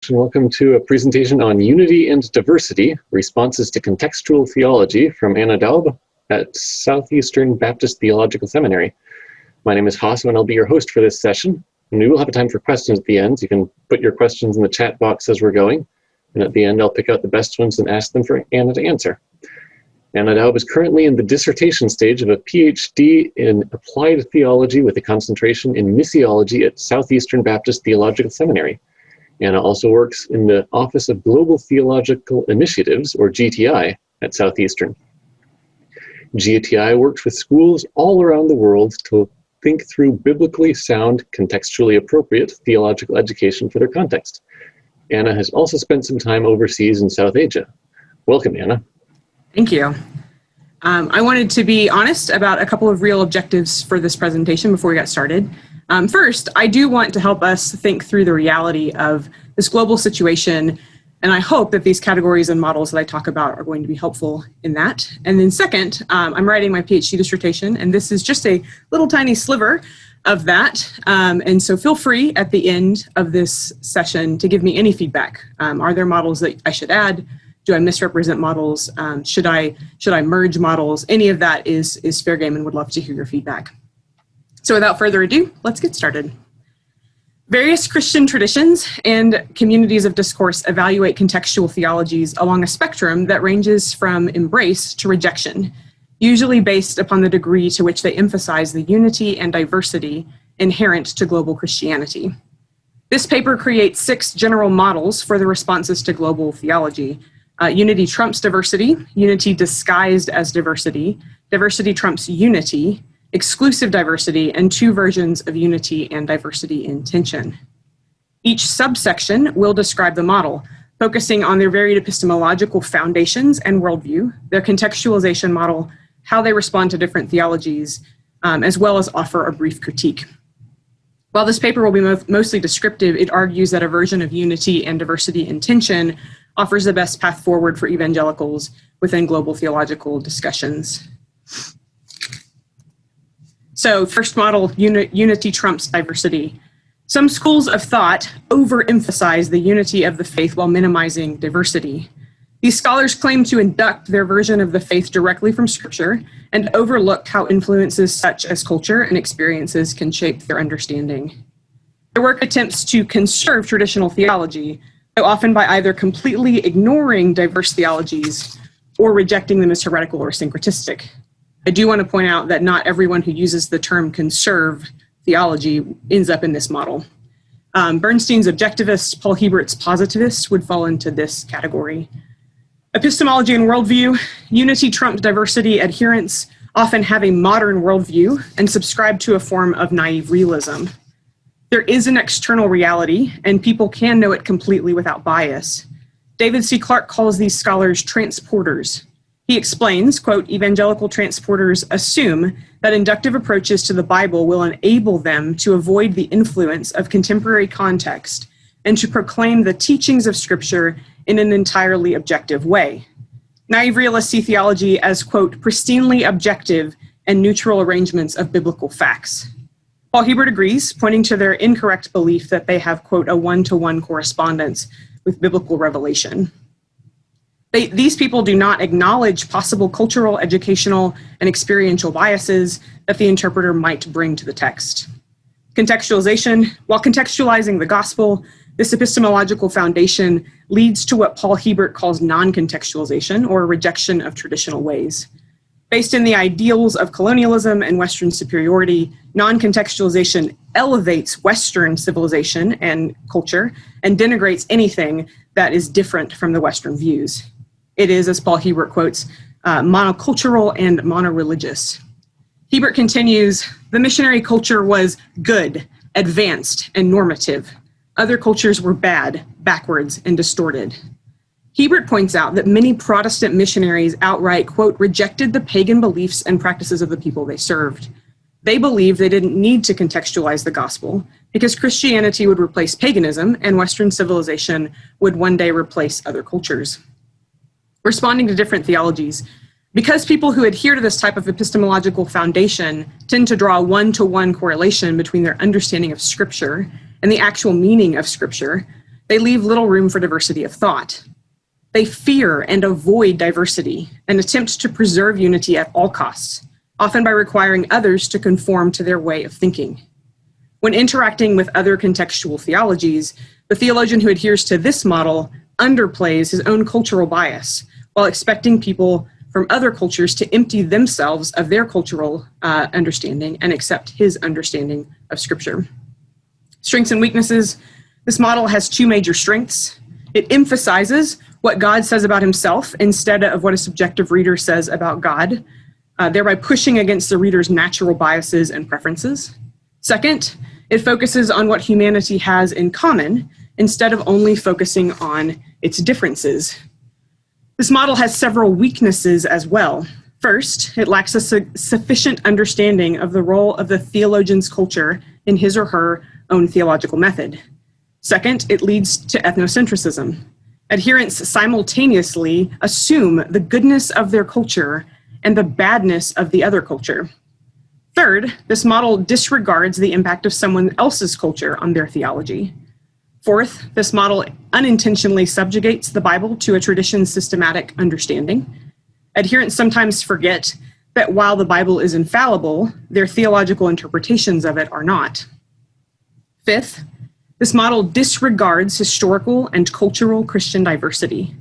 much, and welcome to a presentation on Unity and Diversity, Responses to Contextual Theology from Anna Daub at Southeastern Baptist Theological Seminary. My name is Hasso, and I'll be your host for this session. And we will have a time for questions at the end. So you can put your questions in the chat box as we're going, and at the end I'll pick out the best ones and ask them for Anna to answer. Anna Daub is currently in the dissertation stage of a PhD in Applied Theology with a concentration in Missiology at Southeastern Baptist Theological Seminary. Anna also works in the Office of Global Theological Initiatives, or GTI, at Southeastern. GTI works with schools all around the world to think through biblically sound, contextually appropriate theological education for their context. Anna has also spent some time overseas in South Asia. Welcome, Anna. Thank you. I wanted to be honest about a couple of real objectives for this presentation before we got started. First, I do want to help us think through the reality of this global situation, and I hope that these categories and models that I talk about are going to be helpful in that. And then second, I'm writing my PhD dissertation, and this is just a little tiny sliver of that. And so feel free at the end of this session to give me any feedback. Are there models that I should add? Do I misrepresent models? Should I merge models? Any of that is fair game, and would love to hear your feedback. So without further ado, let's get started. Various Christian traditions and communities of discourse evaluate contextual theologies along a spectrum that ranges from embrace to rejection, usually based upon the degree to which they emphasize the unity and diversity inherent to global Christianity. This paper creates 6 general models for the responses to global theology. Unity trumps diversity, unity disguised as diversity, diversity trumps unity, exclusive diversity, and 2 versions of unity and diversity in tension. Each subsection will describe the model, focusing on their varied epistemological foundations and worldview, their contextualization model, how they respond to different theologies, as well as offer a brief critique. While this paper will be mostly descriptive, it argues that a version of unity and diversity in tension offers the best path forward for evangelicals within global theological discussions. So first model, unity trumps diversity. Some schools of thought overemphasize the unity of the faith while minimizing diversity. These scholars claim to induct their version of the faith directly from Scripture and overlook how influences such as culture and experiences can shape their understanding. Their work attempts to conserve traditional theology, though often by either completely ignoring diverse theologies or rejecting them as heretical or syncretistic. I do want to point out that not everyone who uses the term conserve theology ends up in this model. Bernstein's objectivist, Paul Hebert's positivist would fall into this category. Epistemology and worldview, unity trumps diversity adherents often have a modern worldview and subscribe to a form of naive realism. There is an external reality, and people can know it completely without bias. David C. Clark calls these scholars transporters. He explains, quote, evangelical transporters assume that inductive approaches to the Bible will enable them to avoid the influence of contemporary context and to proclaim the teachings of Scripture in an entirely objective way. Naive realists see theology as, quote, pristinely objective and neutral arrangements of biblical facts. Paul Hebert agrees, pointing to their incorrect belief that they have, quote, a one-to-one correspondence with biblical revelation. These people do not acknowledge possible cultural, educational, and experiential biases that the interpreter might bring to the text. Contextualization, while contextualizing the gospel, this epistemological foundation leads to what Paul Hebert calls non-contextualization, or rejection of traditional ways. Based in the ideals of colonialism and Western superiority, non-contextualization elevates Western civilization and culture and denigrates anything that is different from the Western views. It is, as Paul Hebert quotes, monocultural and monoreligious. Hebert continues, the missionary culture was good, advanced, and normative. Other cultures were bad, backwards, and distorted. Hebert points out that many Protestant missionaries outright, quote, rejected the pagan beliefs and practices of the people they served. They believed they didn't need to contextualize the gospel because Christianity would replace paganism and Western civilization would one day replace other cultures. Responding to different theologies, because people who adhere to this type of epistemological foundation tend to draw a one-to-one correlation between their understanding of Scripture and the actual meaning of Scripture, They leave little room for diversity of thought. They fear and avoid diversity and attempt to preserve unity at all costs, often by requiring others to conform to their way of thinking. When interacting with other contextual theologies, the theologian who adheres to this model underplays his own cultural bias while expecting people from other cultures to empty themselves of their cultural understanding and accept his understanding of Scripture. Strengths and weaknesses. This model has two major strengths. It emphasizes what God says about himself instead of what a subjective reader says about God, thereby pushing against the reader's natural biases and preferences. Second, it focuses on what humanity has in common instead of only focusing on its differences. This model has several weaknesses as well. First, it lacks a sufficient understanding of the role of the theologian's culture in his or her own theological method. Second, it leads to ethnocentrism. Adherents simultaneously assume the goodness of their culture and the badness of the other culture. Third, this model disregards the impact of someone else's culture on their theology. Fourth, this model unintentionally subjugates the Bible to a tradition's systematic understanding. Adherents sometimes forget that while the Bible is infallible, their theological interpretations of it are not. Fifth, this model disregards historical and cultural Christian diversity.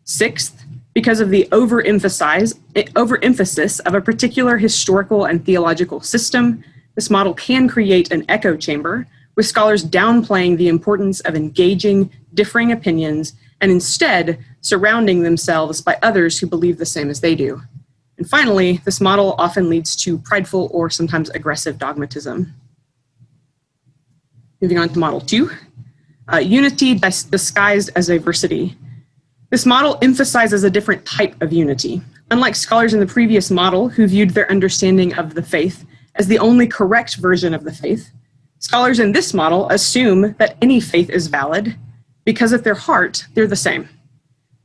Sixth, because of the overemphasis of a particular historical and theological system, this model can create an echo chamber with scholars downplaying the importance of engaging differing opinions and instead surrounding themselves by others who believe the same as they do. And finally, this model often leads to prideful or sometimes aggressive dogmatism. Moving on to model 2, unity disguised as diversity. This model emphasizes a different type of unity. Unlike scholars in the previous model who viewed their understanding of the faith as the only correct version of the faith, scholars in this model assume that any faith is valid because at their heart, they're the same.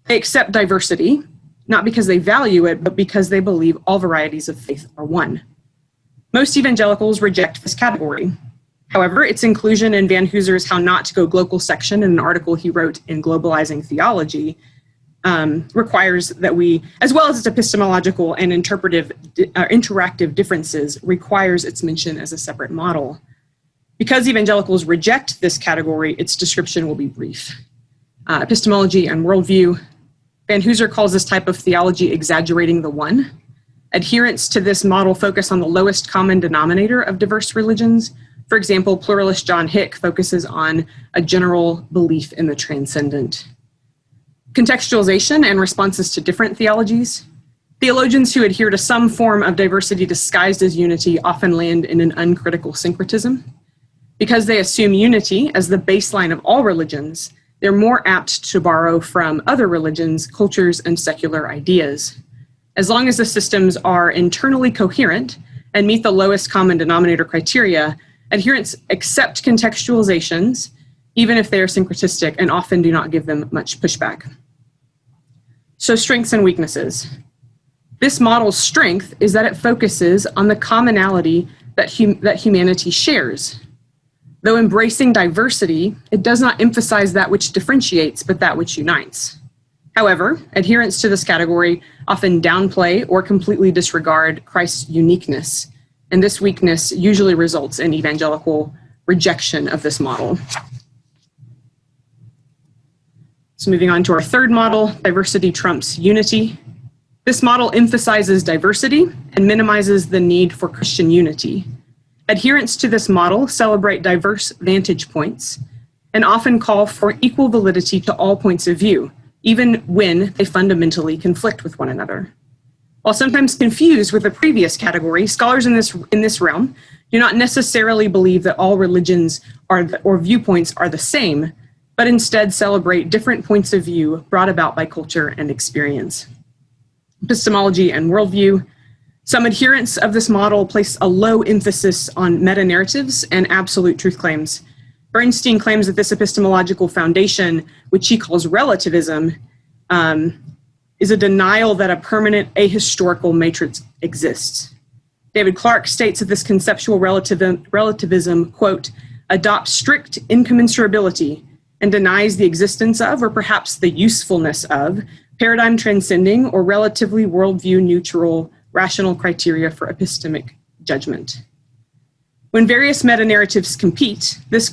They accept diversity, not because they value it, but because they believe all varieties of faith are one. Most evangelicals reject this category. However, its inclusion in Van Hooser's How Not to Go Global section in an article he wrote in Globalizing Theology requires that we, as well as its epistemological and interactive differences, requires its mention as a separate model. Because evangelicals reject this category, its description will be brief. Epistemology and worldview. Van Hooser calls this type of theology exaggerating the one. Adherents to this model focus on the lowest common denominator of diverse religions. For example, pluralist John Hick focuses on a general belief in the transcendent. Contextualization and responses to different theologies. Theologians who adhere to some form of diversity disguised as unity often land in an uncritical syncretism. Because they assume unity as the baseline of all religions, they're more apt to borrow from other religions, cultures, and secular ideas. As long as the systems are internally coherent and meet the lowest common denominator criteria, adherents accept contextualizations, even if they are syncretistic, and often do not give them much pushback. So, strengths and weaknesses. This model's strength is that it focuses on the commonality that humanity shares. Though embracing diversity, it does not emphasize that which differentiates, but that which unites. However, adherents to this category often downplay or completely disregard Christ's uniqueness, and this weakness usually results in evangelical rejection of this model. So moving on to our third model, diversity trumps unity. This model emphasizes diversity and minimizes the need for Christian unity. Adherents to this model celebrate diverse vantage points and often call for equal validity to all points of view, even when they fundamentally conflict with one another. While sometimes confused with the previous category, scholars in this realm do not necessarily believe that all religions or viewpoints are the same, but instead celebrate different points of view brought about by culture and experience. Epistemology and worldview. Some adherents of this model place a low emphasis on meta-narratives and absolute truth claims. Bernstein claims that this epistemological foundation, which he calls relativism, is a denial that a permanent ahistorical matrix exists. David Clark states that this conceptual relativism, quote, adopts strict incommensurability and denies the existence of, or perhaps the usefulness of, paradigm transcending or relatively worldview neutral rational criteria for epistemic judgment. When various meta-narratives compete, this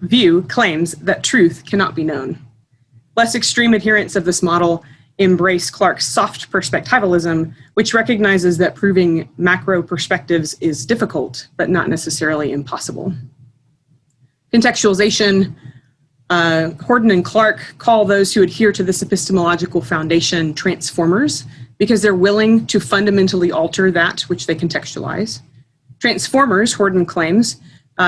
view claims that truth cannot be known. Less extreme adherents of this model embrace Clarke's soft perspectivalism, which recognizes that proving macro perspectives is difficult, but not necessarily impossible. Contextualization, Horden and Clarke call those who adhere to this epistemological foundation transformers because they're willing to fundamentally alter that which they contextualize. Transformers, Horden claims,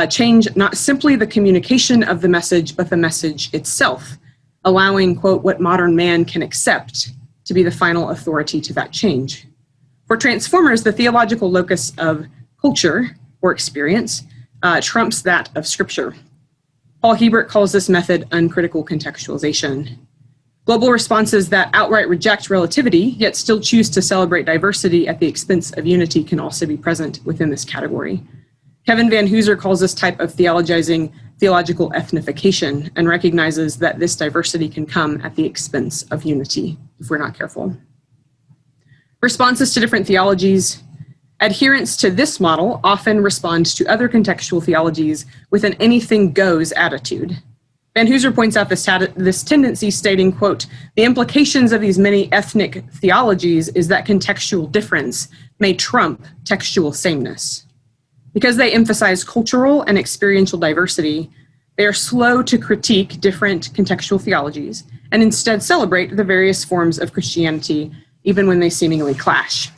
change not simply the communication of the message, but the message itself, allowing, quote, what modern man can accept to be the final authority to that change. For transformers, the theological locus of culture or experience trumps that of scripture. Paul Hebert calls this method uncritical contextualization. Global responses that outright reject relativity, yet still choose to celebrate diversity at the expense of unity can also be present within this category. Kevin Van Hooser calls this type of theologizing theological ethnification and recognizes that this diversity can come at the expense of unity if we're not careful. Responses to different theologies. Adherents to this model often respond to other contextual theologies with an anything goes attitude. Van Hooser points out this tendency, stating, quote, the implications of these many ethnic theologies is that contextual difference may trump textual sameness. Because they emphasize cultural and experiential diversity, they are slow to critique different contextual theologies and instead celebrate the various forms of Christianity, even when they seemingly clash.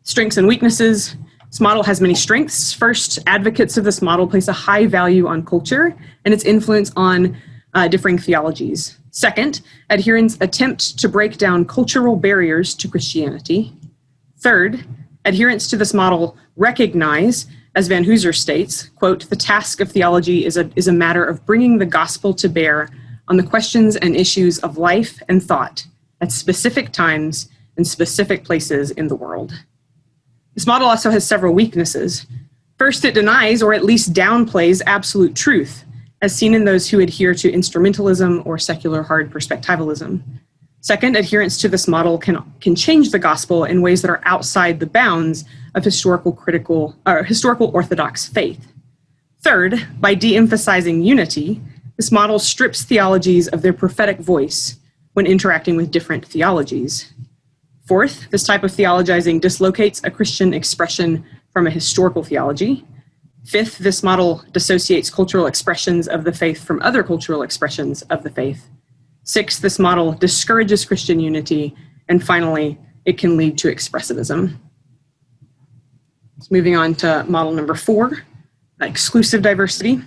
Strengths and weaknesses. This model has many strengths. First, advocates of this model place a high value on culture and its influence on differing theologies. Second, adherents attempt to break down cultural barriers to Christianity. Third, adherents to this model recognize, as Van Hooser states, quote, the task of theology is a matter of bringing the gospel to bear on the questions and issues of life and thought at specific times and specific places in the world. This model also has several weaknesses. First, it denies or at least downplays absolute truth, as seen in those who adhere to instrumentalism or secular hard perspectivalism. Second, adherents to this model can change the gospel in ways that are outside the bounds of historical orthodox faith. Third, by de-emphasizing unity, this model strips theologies of their prophetic voice when interacting with different theologies. Fourth, this type of theologizing dislocates a Christian expression from a historical theology. Fifth, this model dissociates cultural expressions of the faith from other cultural expressions of the faith. Sixth, this model discourages Christian unity. And finally, it can lead to expressivism. Moving on to model number 4, exclusive diversity.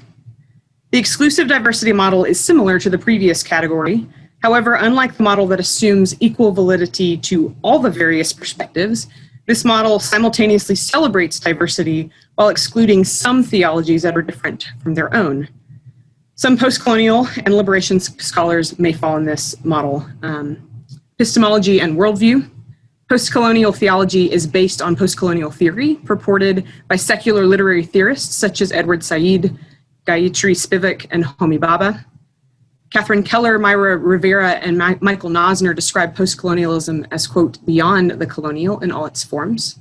The exclusive diversity model is similar to the previous category. However, unlike the model that assumes equal validity to all the various perspectives, this model simultaneously celebrates diversity while excluding some theologies that are different from their own. Some postcolonial and liberation scholars may fall in this model. Epistemology and worldview. Postcolonial theology is based on postcolonial theory, purported by secular literary theorists such as Edward Said, Gayatri Spivak, and Homi Bhabha. Catherine Keller, Myra Rivera, and Michael Nosner describe postcolonialism as, quote, beyond the colonial in all its forms.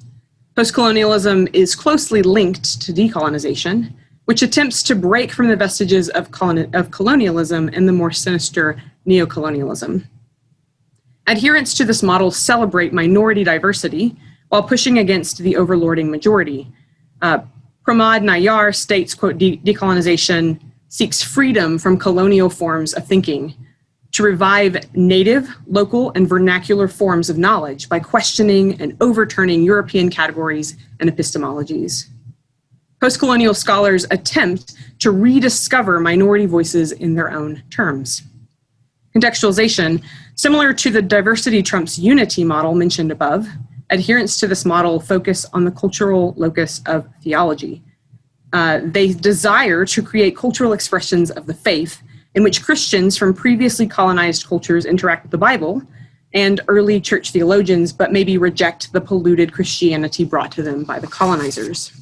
Postcolonialism is closely linked to decolonization, which attempts to break from the vestiges of colonialism and the more sinister neocolonialism. Adherents to this model celebrate minority diversity while pushing against the overlording majority. Pramod Nayar states, quote, decolonization seeks freedom from colonial forms of thinking to revive native, local, and vernacular forms of knowledge by questioning and overturning European categories and epistemologies. Postcolonial scholars attempt to rediscover minority voices in their own terms. Contextualization, similar to the diversity trumps unity model mentioned above, adherents to this model focus on the cultural locus of theology. They desire to create cultural expressions of the faith in which Christians from previously colonized cultures interact with the Bible and early church theologians, but maybe reject the polluted Christianity brought to them by the colonizers.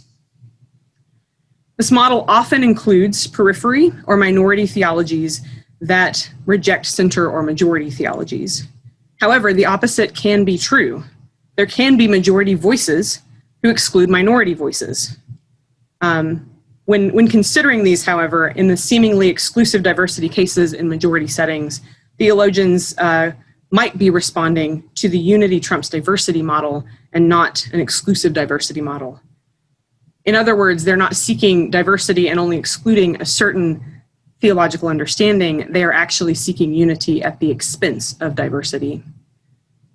This model often includes periphery or minority theologies that reject center or majority theologies. However, the opposite can be true. There can be majority voices who exclude minority voices. When considering these, however, in the seemingly exclusive diversity cases in majority settings, theologians might be responding to the unity trumps diversity model and not an exclusive diversity model. In other words, they're not seeking diversity and only excluding a certain theological understanding. They are actually seeking unity at the expense of diversity.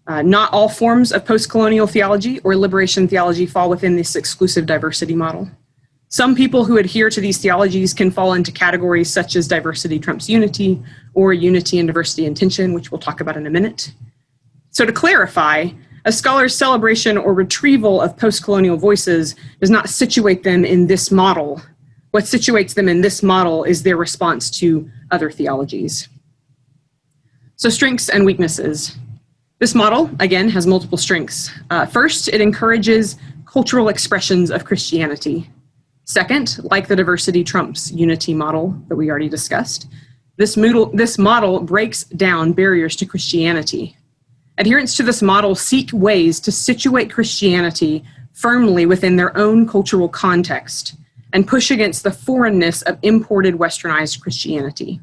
Not all forms of post-colonial theology or liberation theology fall within this exclusive diversity model. Some people who adhere to these theologies can fall into categories such as diversity trumps unity or unity and diversity in tension, which we'll talk about in a minute. So to clarify, a scholar's celebration or retrieval of post-colonial voices does not situate them in this model. What situates them in this model is their response to other theologies. So strengths and weaknesses. This model, again, has multiple strengths. First, it encourages cultural expressions of Christianity. Second, like the diversity trumps unity model that we already discussed, this model breaks down barriers to Christianity. Adherents to this model seek ways to situate Christianity firmly within their own cultural context and push against the foreignness of imported westernized Christianity.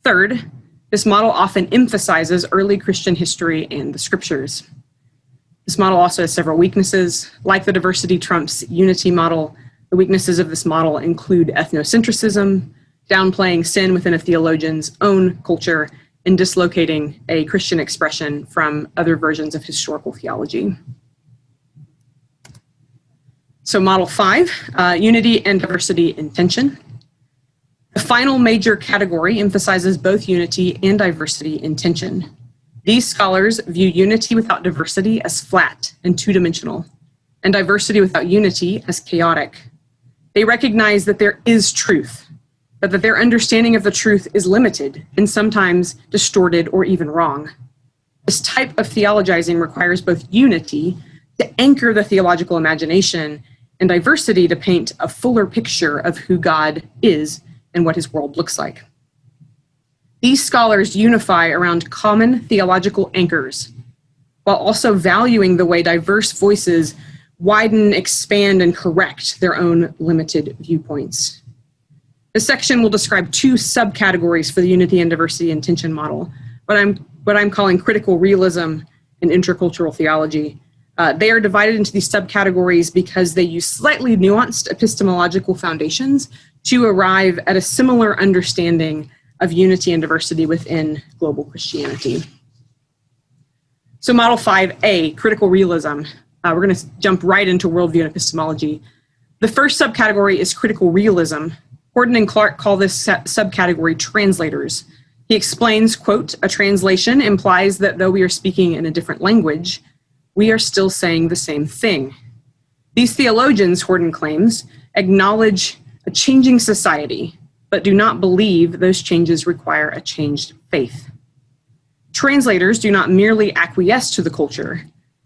Third, this model often emphasizes early Christian history and the scriptures. This model also has several weaknesses. Like the diversity trumps unity model, the weaknesses of this model include ethnocentrism, downplaying sin within a theologian's own culture, and dislocating a Christian expression from other versions of historical theology. So model 5, unity and diversity in tension. The final major category emphasizes both unity and diversity in tension. These scholars view unity without diversity as flat and two-dimensional, and diversity without unity as chaotic. They recognize that there is truth, but that their understanding of the truth is limited and sometimes distorted or even wrong. This type of theologizing requires both unity to anchor the theological imagination and diversity to paint a fuller picture of who God is and what his world looks like. These scholars unify around common theological anchors, while also valuing the way diverse voices widen, expand, and correct their own limited viewpoints. This section will describe two subcategories for the unity and diversity in tension model, what I'm calling critical realism and intercultural theology. They are divided into these subcategories because they use slightly nuanced epistemological foundations to arrive at a similar understanding of unity and diversity within global Christianity. So model 5A, critical realism. We're going to jump right into worldview and epistemology. The first subcategory is critical realism. Horton and Clark call this subcategory translators. He explains, quote, a translation implies that though we are speaking in a different language, we are still saying the same thing. These theologians, Horton claims, acknowledge a changing society, but do not believe those changes require a changed faith. Translators do not merely acquiesce to the culture.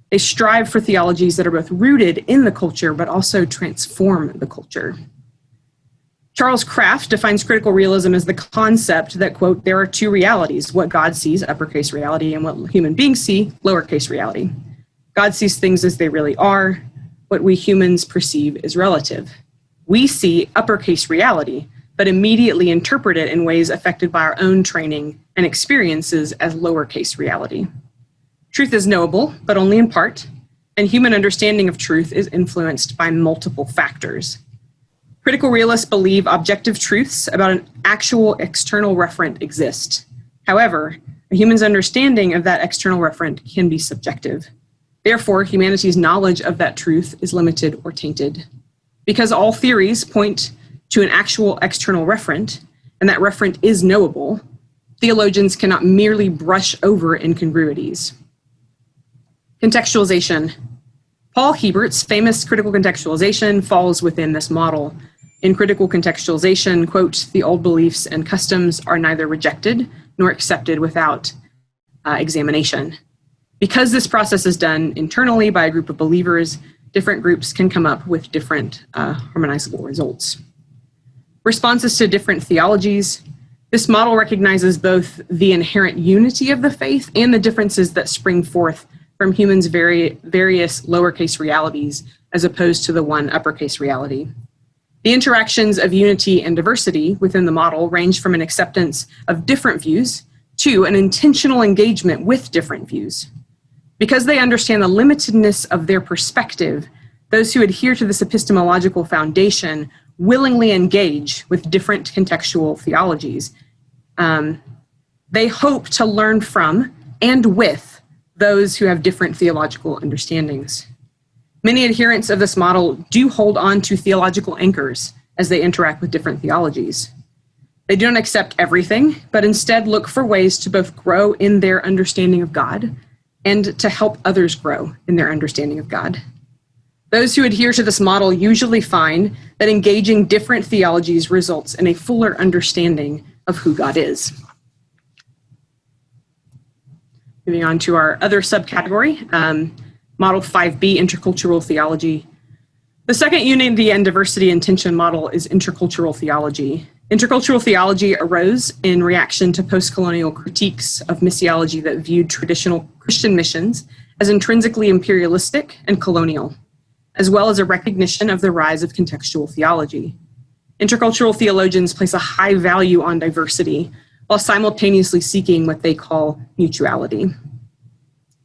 They strive for theologies that are both rooted in the culture, but also transform the culture. Charles Kraft defines critical realism as the concept that, quote, there are two realities, what God sees, uppercase reality, and what human beings see, lowercase reality. God sees things as they really are. What we humans perceive is relative. We see uppercase reality, but immediately interpret it in ways affected by our own training and experiences as lowercase reality. Truth is knowable, but only in part, and human understanding of truth is influenced by multiple factors. Critical realists believe objective truths about an actual external referent exist. However, a human's understanding of that external referent can be subjective. Therefore, humanity's knowledge of that truth is limited or tainted. Because all theories point to an actual external referent, and that referent is knowable, theologians cannot merely brush over incongruities. Contextualization. Paul Hebert's famous critical contextualization falls within this model. In critical contextualization, quote, the old beliefs and customs are neither rejected nor accepted without examination. Because this process is done internally by a group of believers, different groups can come up with different harmonizable results. Responses to different theologies. This model recognizes both the inherent unity of the faith and the differences that spring forth from humans' various lowercase realities as opposed to the one uppercase reality. The interactions of unity and diversity within the model range from an acceptance of different views to an intentional engagement with different views. Because they understand the limitedness of their perspective, those who adhere to this epistemological foundation willingly engage with different contextual theologies. They hope to learn from and with those who have different theological understandings. Many adherents of this model do hold on to theological anchors as they interact with different theologies. They don't accept everything, but instead look for ways to both grow in their understanding of God and to help others grow in their understanding of God. Those who adhere to this model usually find that engaging different theologies results in a fuller understanding of who God is. Moving on to our other subcategory, Model 5B, Intercultural Theology. The second unity and diversity and tension model is intercultural theology. Intercultural theology arose in reaction to post-colonial critiques of missiology that viewed traditional Christian missions as intrinsically imperialistic and colonial, as well as a recognition of the rise of contextual theology. Intercultural theologians place a high value on diversity while simultaneously seeking what they call mutuality.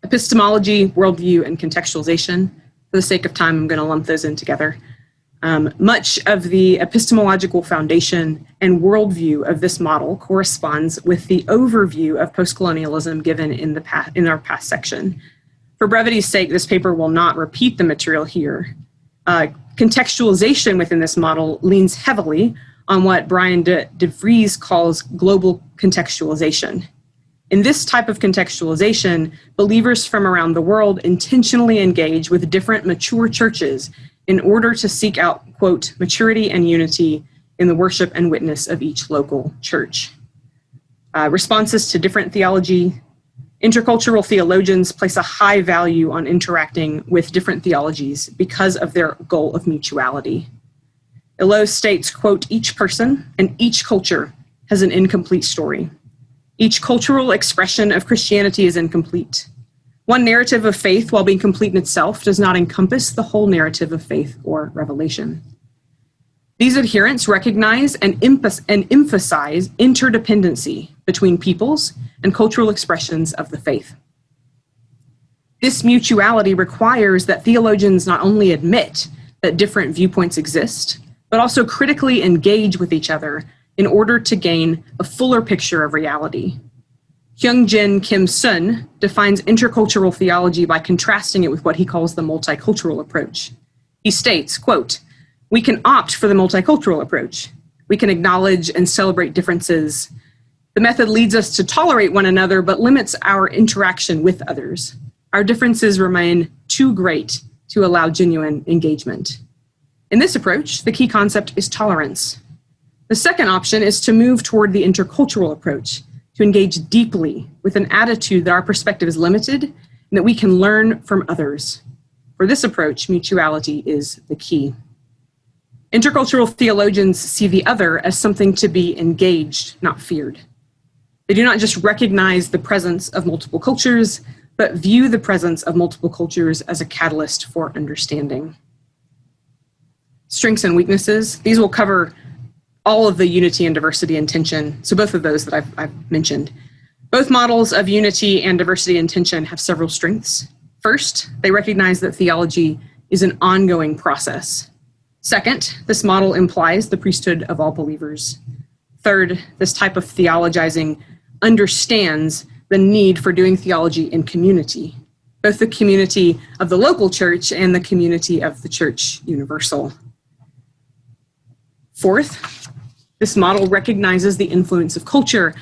Epistemology, worldview, and contextualization. For the sake of time, I'm going to lump those in together. Much of the epistemological foundation and worldview of this model corresponds with the overview of postcolonialism given in our past section. For brevity's sake, this paper will not repeat the material here. Contextualization within this model leans heavily on what Brian de Vries calls global contextualization. In this type of contextualization, believers from around the world intentionally engage with different mature churches in order to seek out, quote, maturity and unity in the worship and witness of each local church. Responses to different theology. Intercultural theologians place a high value on interacting with different theologies because of their goal of mutuality. Illow states, quote, each person and each culture has an incomplete story. Each cultural expression of Christianity is incomplete. One narrative of faith, while being complete in itself, does not encompass the whole narrative of faith or revelation. These adherents recognize and emphasize interdependency between peoples and cultural expressions of the faith. This mutuality requires that theologians not only admit that different viewpoints exist, but also critically engage with each other in order to gain a fuller picture of reality. Hyung-Jin Kim Sun defines intercultural theology by contrasting it with what he calls the multicultural approach. He states, quote, we can opt for the multicultural approach. We can acknowledge and celebrate differences. The method leads us to tolerate one another, but limits our interaction with others. Our differences remain too great to allow genuine engagement. In this approach, the key concept is tolerance. The second option is to move toward the intercultural approach, to engage deeply with an attitude that our perspective is limited and that we can learn from others. For this approach, mutuality is the key. Intercultural theologians see the other as something to be engaged, not feared. They do not just recognize the presence of multiple cultures, but view the presence of multiple cultures as a catalyst for understanding. Strengths and weaknesses. These will cover all of the unity and diversity and tension, so both of those that I've mentioned. Both models of unity and diversity and tension have several strengths. First, they recognize that theology is an ongoing process. Second, this model implies the priesthood of all believers. Third, this type of theologizing understands the need for doing theology in community, both the community of the local church and the community of the church universal. Fourth, this model recognizes the influence of culture,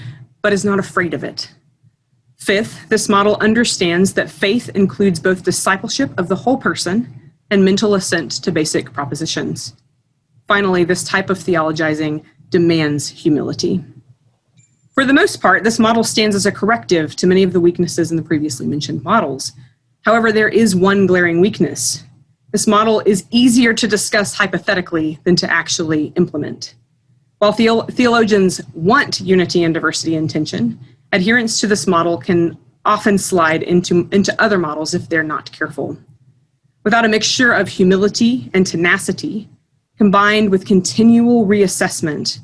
but is not afraid of it. Fifth, this model understands that faith includes both discipleship of the whole person and mental assent to basic propositions. Finally, this type of theologizing demands humility. For the most part, this model stands as a corrective to many of the weaknesses in the previously mentioned models. However, there is one glaring weakness. This model is easier to discuss hypothetically than to actually implement. While theologians want unity and diversity in tension, adherence to this model can often slide into other models if they're not careful. Without a mixture of humility and tenacity, combined with continual reassessment,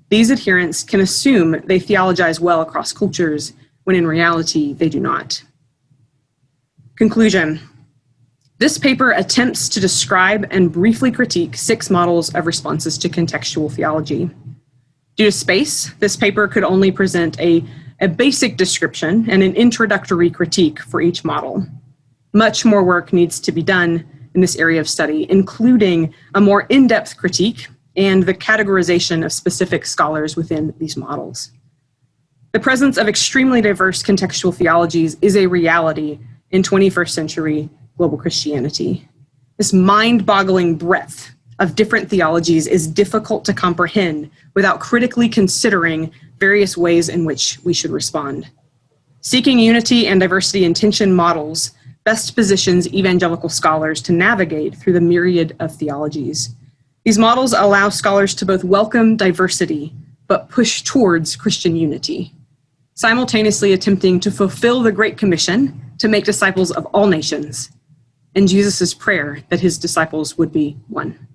these adherents can assume they theologize well across cultures, when in reality, they do not. Conclusion. This paper attempts to describe and briefly critique 6 models of responses to contextual theology. Due to space, this paper could only present a basic description and an introductory critique for each model. Much more work needs to be done in this area of study, including a more in-depth critique and the categorization of specific scholars within these models. The presence of extremely diverse contextual theologies is a reality in 21st century global Christianity. This mind-boggling breadth of different theologies is difficult to comprehend without critically considering various ways in which we should respond. Seeking unity and diversity in tension models best positions evangelical scholars to navigate through the myriad of theologies. These models allow scholars to both welcome diversity, but push towards Christian unity, simultaneously attempting to fulfill the Great Commission to make disciples of all nations, and Jesus' prayer that his disciples would be one.